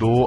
2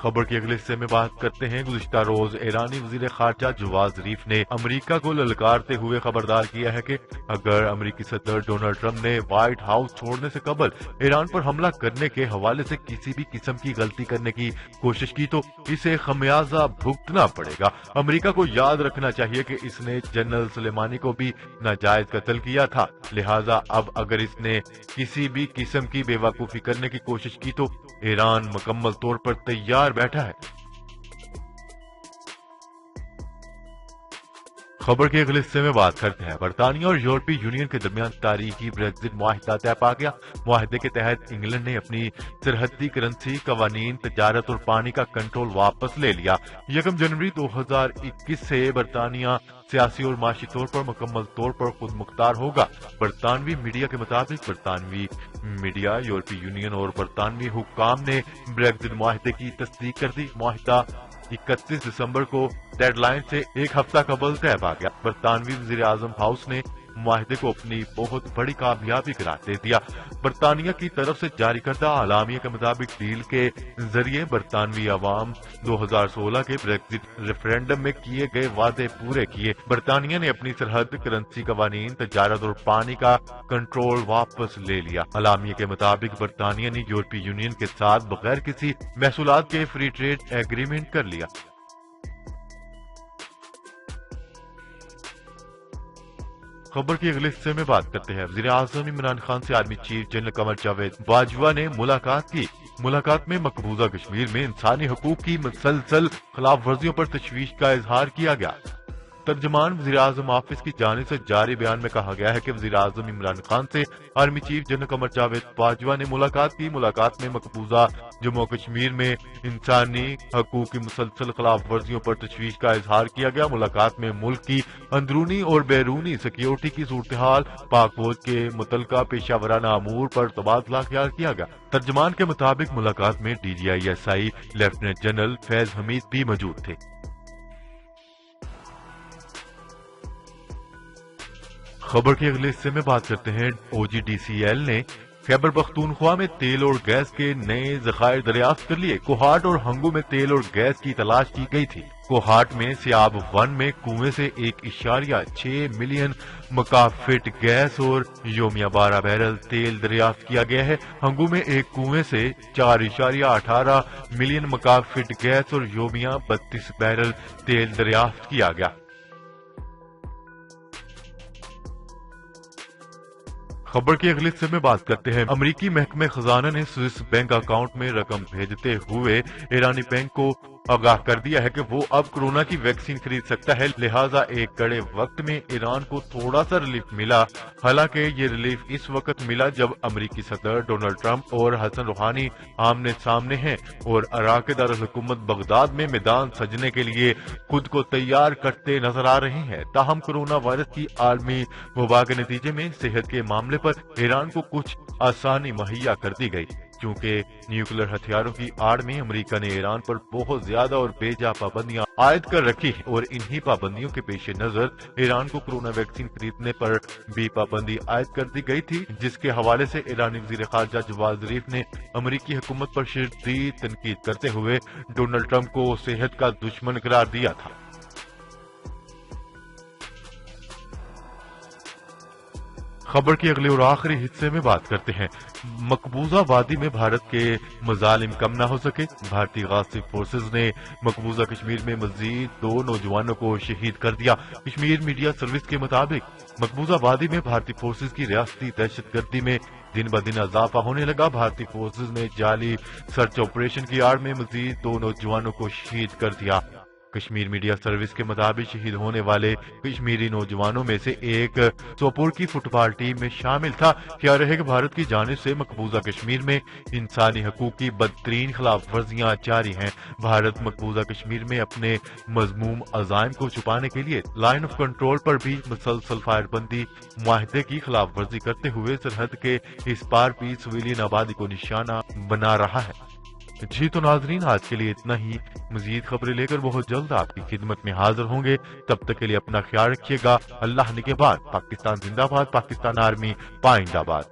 خبر کے اگلے حصے میں بات کرتے ہیں۔ گزشتہ روز ایرانی وزیر خارجہ جواد ظریف نے امریکہ کو للکارتے ہوئے خبردار کیا ہے کہ اگر امریکی صدر ڈونلڈ ٹرمپ نے وائٹ ہاؤس چھوڑنے سے قبل ایران پر حملہ کرنے کے حوالے سے کسی بھی قسم کی غلطی کرنے کی کوشش کی تو اسے خمیازہ بھگتنا پڑے گا۔ امریکہ کو یاد رکھنا چاہیے کہ اس نے جنرل سلیمانی کو بھی ناجائز قتل کیا تھا، لہٰذا اب اگر اس نے کسی بھی قسم کی بے وقوفی کرنے کی کوشش کی تو ایران مکمل طور پر تیار بیٹھا ہے۔ خبر کے اگلے حصے میں بات کرتے ہیں۔ برطانیہ اور یورپی یونین کے درمیان تاریخی بریگزٹ معاہدہ طے پا گیا۔ معاہدے کے تحت انگلینڈ نے اپنی سرحدی کرنسی، قوانین، تجارت اور پانی کا کنٹرول واپس لے لیا۔ 1 جنوری 2021 سے برطانیہ سیاسی اور معاشی طور پر مکمل طور پر خود مختار ہوگا۔ برطانوی میڈیا کے مطابق برطانوی میڈیا، یورپی یونین اور برطانوی حکام نے بریگزٹ معاہدے کی تصدیق کر دی۔ معاہدہ 31 دسمبر کو ڈیڈ لائن سے ایک ہفتہ قبل طے پا گیا۔ برطانوی وزیر اعظم ہاؤس نے معاہدے کو اپنی بہت بڑی کامیابی قرار دے دیا۔ برطانیہ کی طرف سے جاری کردہ اعلامیہ کے مطابق ڈیل کے ذریعے برطانوی عوام 2016 کے بریگزٹ ریفرینڈم میں کیے گئے وعدے پورے کیے۔ برطانیہ نے اپنی سرحد، کرنسی، قوانین، تجارت اور پانی کا کنٹرول واپس لے لیا۔ اعلامیہ کے مطابق برطانیہ نے یورپی یونین کے ساتھ بغیر کسی محصولات کے فری ٹریڈ ایگریمنٹ کر لیا۔ خبر کے اگلے حصے میں بات کرتے ہیں۔ وزیر اعظم عمران خان سے army chief general Qamar Javed Bajwa نے ملاقات کی۔ ملاقات میں مقبوضہ کشمیر میں انسانی حقوق کی مسلسل خلاف ورزیوں پر تشویش کا اظہار کیا گیا۔ ترجمان وزیر اعظم آفس کی جانب سے جاری بیان میں کہا گیا ہے کہ وزیر اعظم عمران خان سے army chief general Qamar Javed Bajwa نے ملاقات کی۔ ملاقات میں مقبوضہ جموں کشمیر میں انسانی حقوق کی مسلسل خلاف ورزیوں پر تشویش کا اظہار کیا گیا۔ ملاقات میں ملک کی اندرونی اور بیرونی سیکیورٹی کی صورتحال، پاک فوج کے متعلقہ پیشہ ورانہ امور پر تبادلہ خیال کیا گیا۔ ترجمان کے مطابق ملاقات میں DGISI لیفٹیننٹ جنرل فیض حمید بھی موجود تھے۔ خبر کے اگلے حصے میں بات کرتے ہیں۔ OGDCL نے خیبر پختونخوا میں تیل اور گیس کے نئے ذخائر دریافت کر لیے۔ کوہاٹ اور ہنگو میں تیل اور گیس کی تلاش کی گئی تھی۔ کوہاٹ میں سیاب 1 میں کنویں سے 1.6 ملین مکعب گیس اور یومیہ 12 بیرل تیل دریافت کیا گیا ہے۔ ہنگو میں ایک کنویں سے 4.18 ملین مکعب گیس اور یومیہ 32 بیرل تیل دریافت کیا گیا۔ خبر کے اگلے حصے میں بات کرتے ہیں۔ امریکی محکمہ خزانہ نے سوئس بینک اکاؤنٹ میں رقم بھیجتے ہوئے ایرانی بینک کو آگاہ کر دیا ہے کہ وہ اب کورونا کی ویکسین خرید سکتا ہے، لہٰذا ایک کڑے وقت میں ایران کو تھوڑا سا ریلیف ملا۔ حالانکہ یہ ریلیف اس وقت ملا جب امریکی صدر ڈونلڈ ٹرمپ اور حسن روحانی آمنے سامنے ہیں اور عراق دارالحکومت بغداد میں میدان سجنے کے لیے خود کو تیار کرتے نظر آ رہے ہیں۔ تاہم کورونا وائرس کی عالمی وبا کے نتیجے میں صحت کے معاملے پر ایران کو کچھ آسانی مہیا کر دی گئی، کیونکہ نیوکلیر ہتھیاروں کی آڑ میں امریکہ نے ایران پر بہت زیادہ اور بے جا پابندیاں عائد کر رکھی ہیں اور انہی پابندیوں کے پیش نظر ایران کو کورونا ویکسین خریدنے پر بھی پابندی عائد کر دی گئی تھی، جس کے حوالے سے ایرانی وزیر خارجہ جواد ظریف نے امریکی حکومت پر شدید تنقید کرتے ہوئے ڈونلڈ ٹرمپ کو صحت کا دشمن قرار دیا تھا۔ خبر کے اگلے اور آخری حصے میں بات کرتے ہیں۔ مقبوضہ وادی میں بھارت کے مظالم کم نہ ہو سکے۔ بھارتی غاصب فورسز نے مقبوضہ کشمیر میں مزید 2 نوجوانوں کو شہید کر دیا۔ کشمیر میڈیا سروس کے مطابق مقبوضہ وادی میں بھارتی فورسز کی ریاستی دہشت گردی میں دن بدن اضافہ ہونے لگا۔ بھارتی فورسز نے جعلی سرچ آپریشن کی آڑ میں مزید 2 نوجوانوں کو شہید کر دیا۔ کشمیر میڈیا سروس کے مطابق شہید ہونے والے کشمیری نوجوانوں میں سے ایک سوپور کی فٹ بال ٹیم میں شامل تھا۔ خیال رہے کہ بھارت کی جانب سے مقبوضہ کشمیر میں انسانی حقوق کی بدترین خلاف ورزیاں جاری ہیں۔ بھارت مقبوضہ کشمیر میں اپنے مذموم عزائم کو چھپانے کے لیے لائن آف کنٹرول پر بھی مسلسل فائر بندی معاہدے کی خلاف ورزی کرتے ہوئے سرحد کے اس پار بھی سویلین آبادی کو نشانہ بنا رہا ہے۔ جی تو ناظرین، آج کے لیے اتنا ہی۔ مزید خبریں لے کر بہت جلد آپ کی خدمت میں حاضر ہوں گے۔ تب تک کے لیے اپنا خیال رکھیے گا۔ اللہ نگہبان۔ پاکستان زندہ باد، پاکستان آرمی پائندہ باد۔